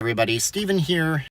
Everybody, Steven here,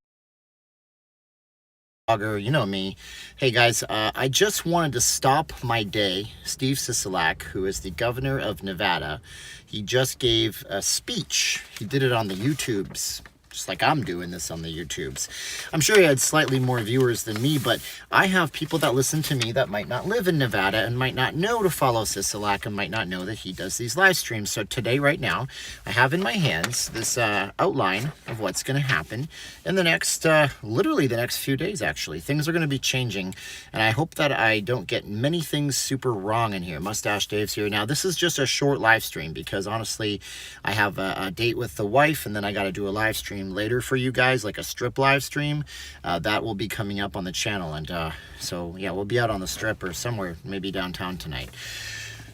blogger, you know me. Hey guys, I just wanted to stop my day. Steve Sisolak, who is the governor of Nevada, he just gave a speech. He did it on the YouTubes, just like I'm doing this on the YouTubes. I'm sure he had slightly more viewers than me, but I have people that listen to me that might not live in Nevada and might not know to follow Sisolak and might not know that he does these live streams. So today, right now, I have in my hands this outline of what's going to happen in the next, literally the next few days, actually. Things are going to be changing, and I hope that I don't get many things super wrong in here. Mustache Dave's here. Now, this is just a short live stream because, honestly, I have a date with the wife, and then I got to do a live stream later for you guys, like a strip live stream that will be coming up on the channel. And so yeah, we'll be out on the strip or somewhere, maybe downtown tonight.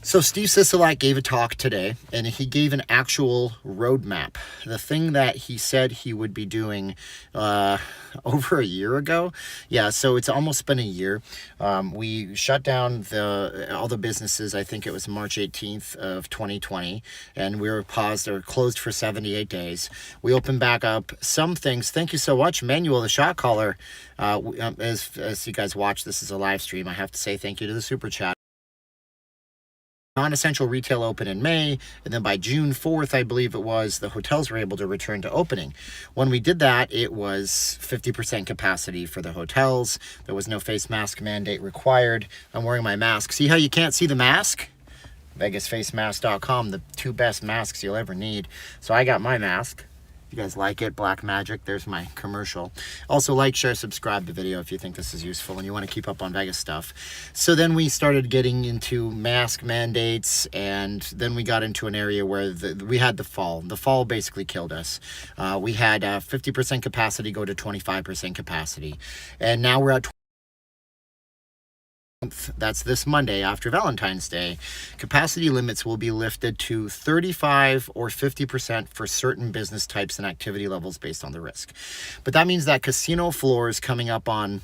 So Steve Sisolak gave a talk today, and he gave an actual roadmap. The thing that he said he would be doing over a year ago. Yeah, so it's almost been a year. We shut down all the businesses, I think it was March 18th of 2020, and we were paused or closed for 78 days. We opened back up some things. Thank you so much, Manuel, the shot caller. As you guys watch, this is a live stream. I have to say thank you to the super chat. Non-essential retail open in May, and then by June 4th, I believe it was, the hotels were able to return to opening. When we did that, it was 50% capacity for the hotels. There was no face mask mandate required. I'm wearing my mask. See how you can't see the mask? VegasFaceMask.com, the two best masks you'll ever need. So I got my mask. If you guys like it, Black Magic, there's my commercial. Also, like, share, subscribe the video if you think this is useful and you want to keep up on Vegas stuff. So then we started getting into mask mandates, and then we got into an area where we had the fall. The fall basically killed us. We had 50% capacity go to 25% capacity. And now we're at that's this Monday after Valentine's Day. Capacity limits will be lifted to 35 or 50% for certain business types and activity levels based on the risk. But that means that casino floors coming up on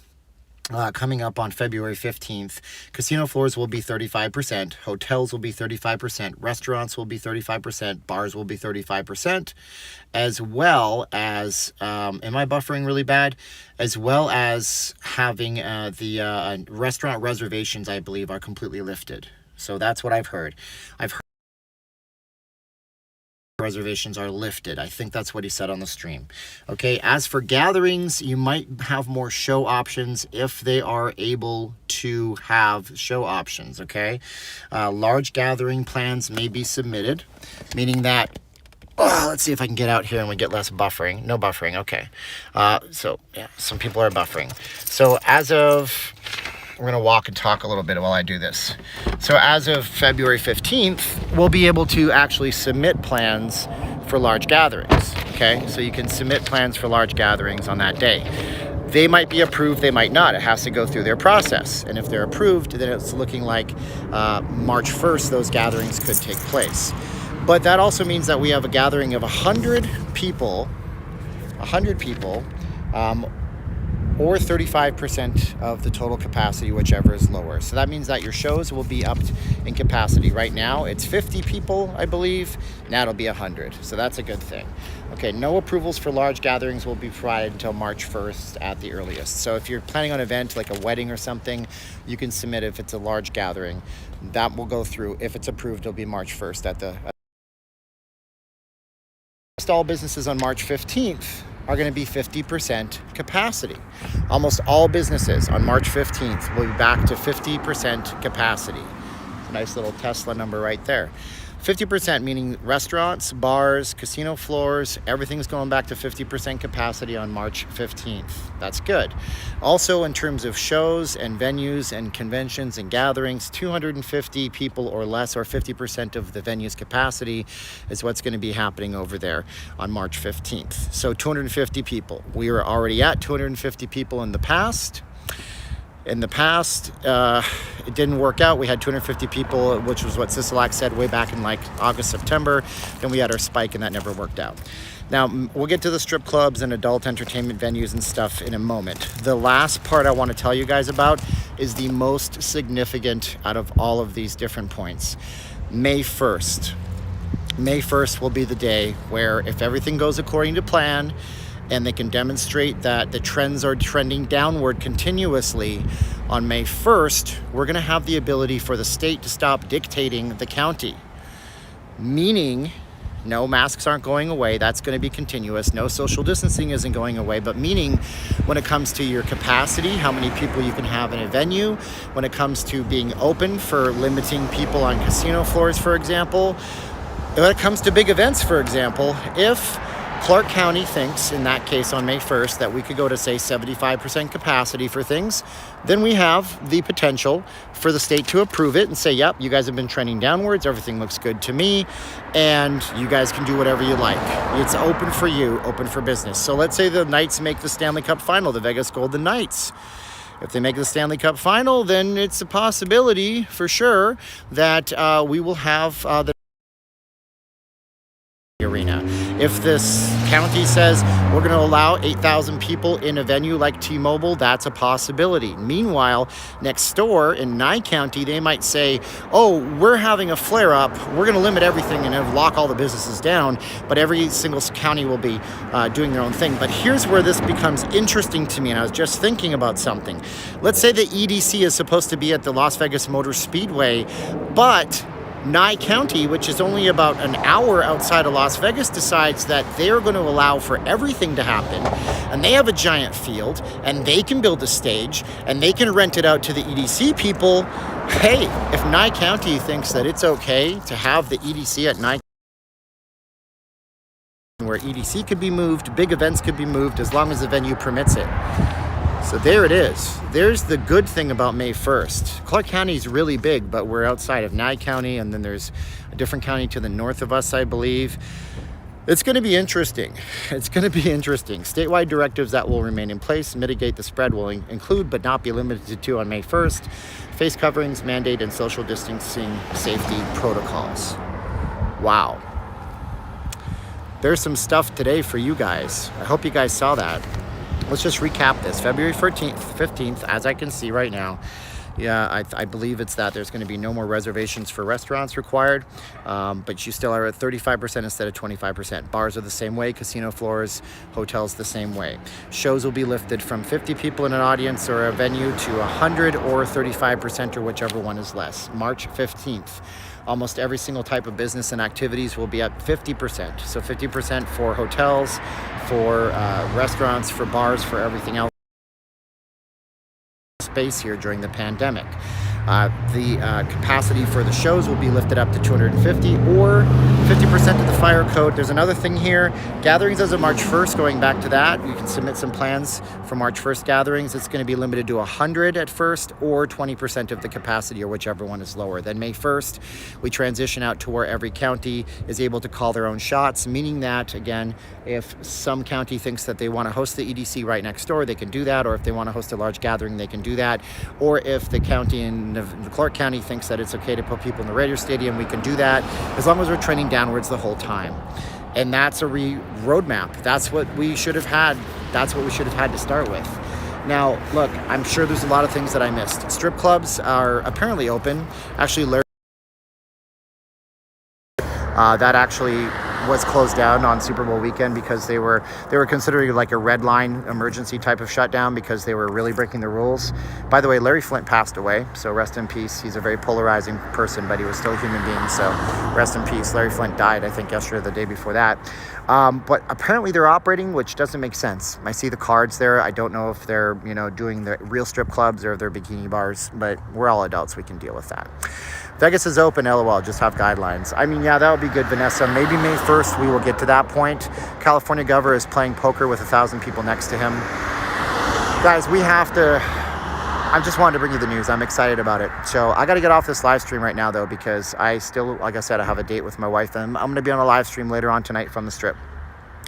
February 15th, casino floors will be 35%, hotels will be 35%, restaurants will be 35%, bars will be 35%, as well as, am I buffering really bad? As well as having the restaurant reservations, I believe, are completely lifted. So that's what I've heard. Reservations are lifted. I think that's what he said on the stream. Okay, as for gatherings, you might have more show options if they are able to have show options. Okay, large gathering plans may be submitted, meaning that let's see if I can get out here and we get less buffering. No buffering. Okay, so yeah, some people are buffering. So as of, we're going to walk and talk a little bit while I do this. So as of February 15th, we'll be able to actually submit plans for large gatherings. Okay, so you can submit plans for large gatherings on that day. They might be approved, they might not. It has to go through their process. And if they're approved, then it's looking like March 1st, those gatherings could take place. But that also means that we have a gathering of 100 people, or 35% of the total capacity, whichever is lower. So that means that your shows will be upped in capacity. Right now, it's 50 people, I believe. Now it'll be 100. So that's a good thing. Okay, no approvals for large gatherings will be provided until March 1st at the earliest. So if you're planning on an event like a wedding or something, you can submit if it's a large gathering. That will go through. If it's approved, it'll be March 1st at the... All businesses on March 15th are going to be 50% capacity. Almost all businesses on March 15th will be back to 50% capacity. It's a nice little Tesla number right there. 50% meaning restaurants, bars, casino floors, everything's going back to 50% capacity on March 15th. That's good. Also, in terms of shows and venues and conventions and gatherings, 250 people or less, or 50% of the venue's capacity, is what's going to be happening over there on March 15th. So 250 people. We were already at 250 people in the past. In the past, it didn't work out. We had 250 people, which was what Sisolak said way back in like August, September. Then we had our spike, and that never worked out. Now, we'll get to the strip clubs and adult entertainment venues and stuff in a moment. The last part I want to tell you guys about is the most significant out of all of these different points. May 1st. May 1st will be the day where, if everything goes according to plan, and they can demonstrate that the trends are trending downward continuously, on May 1st, we're going to have the ability for the state to stop dictating the county. Meaning, no, masks aren't going away. That's going to be continuous. No, social distancing isn't going away. But meaning, when it comes to your capacity, how many people you can have in a venue, when it comes to being open for limiting people on casino floors, for example, when it comes to big events, for example, if Clark County thinks, in that case on May 1st, that we could go to, say, 75% capacity for things, then we have the potential for the state to approve it and say, yep, you guys have been trending downwards, everything looks good to me, and you guys can do whatever you like. It's open for you, open for business. So let's say the Knights make the Stanley Cup final, the Vegas Golden Knights. If they make the Stanley Cup final, then it's a possibility for sure that we will have the arena. If this county says we're going to allow 8,000 people in a venue like T-Mobile, that's a possibility. Meanwhile, next door in Nye County, they might say, oh, we're having a flare-up, we're going to limit everything and lock all the businesses down, but every single county will be doing their own thing. But here's where this becomes interesting to me, and I was just thinking about something. Let's say the EDC is supposed to be at the Las Vegas Motor Speedway, but Nye County, which is only about an hour outside of Las Vegas, decides that they're going to allow for everything to happen, and they have a giant field, and they can build a stage, and they can rent it out to the EDC people. Hey, if Nye County thinks that it's okay to have the EDC at Nye, where EDC could be moved, big events could be moved, as long as the venue permits it. So there it is. There's the good thing about May 1st. Clark County is really big, but we're outside of Nye County, and then there's a different county to the north of us, I believe. It's going to be interesting. It's going to be interesting. Statewide directives that will remain in place, mitigate the spread, will include but not be limited to on May 1st, face coverings, mandate, and social distancing safety protocols. Wow. There's some stuff today for you guys. I hope you guys saw that. Let's just recap this. February 15th, as I can see right now, yeah, I believe it's that there's going to be no more reservations for restaurants required, but you still are at 35% instead of 25%. Bars are the same way, casino floors, hotels the same way. Shows will be lifted from 50 people in an audience or a venue to 100 or 35%, or whichever one is less. March 15th. Almost every single type of business and activities will be at 50%. So 50% for hotels, for restaurants, for bars, for everything else. Space here during the pandemic. The capacity for the shows will be lifted up to 250 or 50% of the fire code. There's another thing here. Gatherings as of March 1st, going back to that, you can submit some plans for March 1st gatherings. It's going to be limited to 100 at first, or 20% of the capacity, or whichever one is lower. Then May 1st, we transition out to where every county is able to call their own shots, meaning that, again, if some county thinks that they want to host the EDC right next door, they can do that, or if they want to host a large gathering, they can do that, or if the county in Clark County thinks that it's okay to put people in the Raiders Stadium, we can do that, as long as we're trending downwards the whole time. And that's a roadmap. That's what we should have had. That's what we should have had to start with. Now, look, I'm sure there's a lot of things that I missed. Strip clubs are apparently open. Actually, that actually was closed down on Super Bowl weekend because they were considering like a red line emergency type of shutdown because they were really breaking the rules. By the way, Larry Flynt passed away, so rest in peace. He's a very polarizing person, but he was still a human being, so rest in peace. Larry Flynt died, I think, yesterday or the day before that. But apparently they're operating, which doesn't make sense. I see the cards there. I don't know if they're, doing the real strip clubs or if they're bikini bars, but we're all adults. We can deal with that. Vegas is open, LOL, just have guidelines. I mean, yeah, that would be good, Vanessa. Maybe May 1st we will get to that point. California governor is playing poker with 1,000 people next to him. Guys, we have to... I just wanted to bring you the news. I'm excited about it. So I got to get off this live stream right now, though, because I still, like I said, I have a date with my wife, and I'm going to be on a live stream later on tonight from the Strip.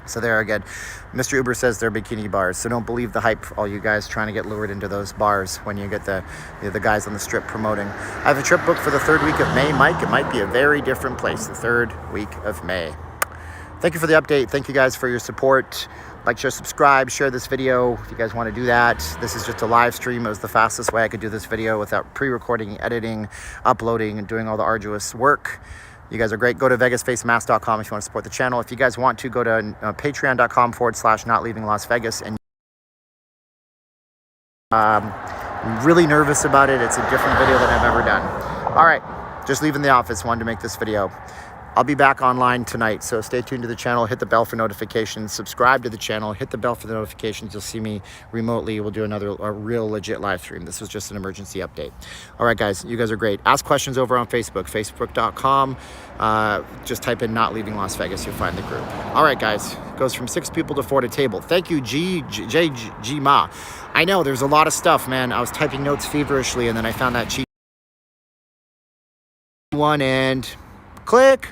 So there again, Mr. Uber says they're bikini bars. So don't believe the hype, all you guys trying to get lured into those bars when you get the guys on the Strip promoting. I have a trip booked for the 3rd week of May, Mike. It might be a very different place, the 3rd week of May. Thank you for the update. Thank you guys for your support. Like, share, subscribe, share this video if you guys want to do that. This is just a live stream. It was the fastest way I could do this video without pre-recording, editing, uploading, and doing all the arduous work. You guys are great. Go to vegasfacemask.com if you want to support the channel. If you guys want to, go to patreon.com/notleavinglasvegas. And I'm really nervous about it. It's a different video than I've ever done. All right, just leaving the office. Wanted to make this video. I'll be back online tonight, so stay tuned to the channel. Hit the bell for notifications. Subscribe to the channel. Hit the bell for the notifications. You'll see me remotely. We'll do a real legit live stream. This was just an emergency update. All right, guys, you guys are great. Ask questions over on Facebook, facebook.com. Just type in Not Leaving Las Vegas. You'll find the group. All right, guys. Goes from 6 people to 4 to table. Thank you, G Ma. I know there's a lot of stuff, man. I was typing notes feverishly, and then I found that cheat one and click.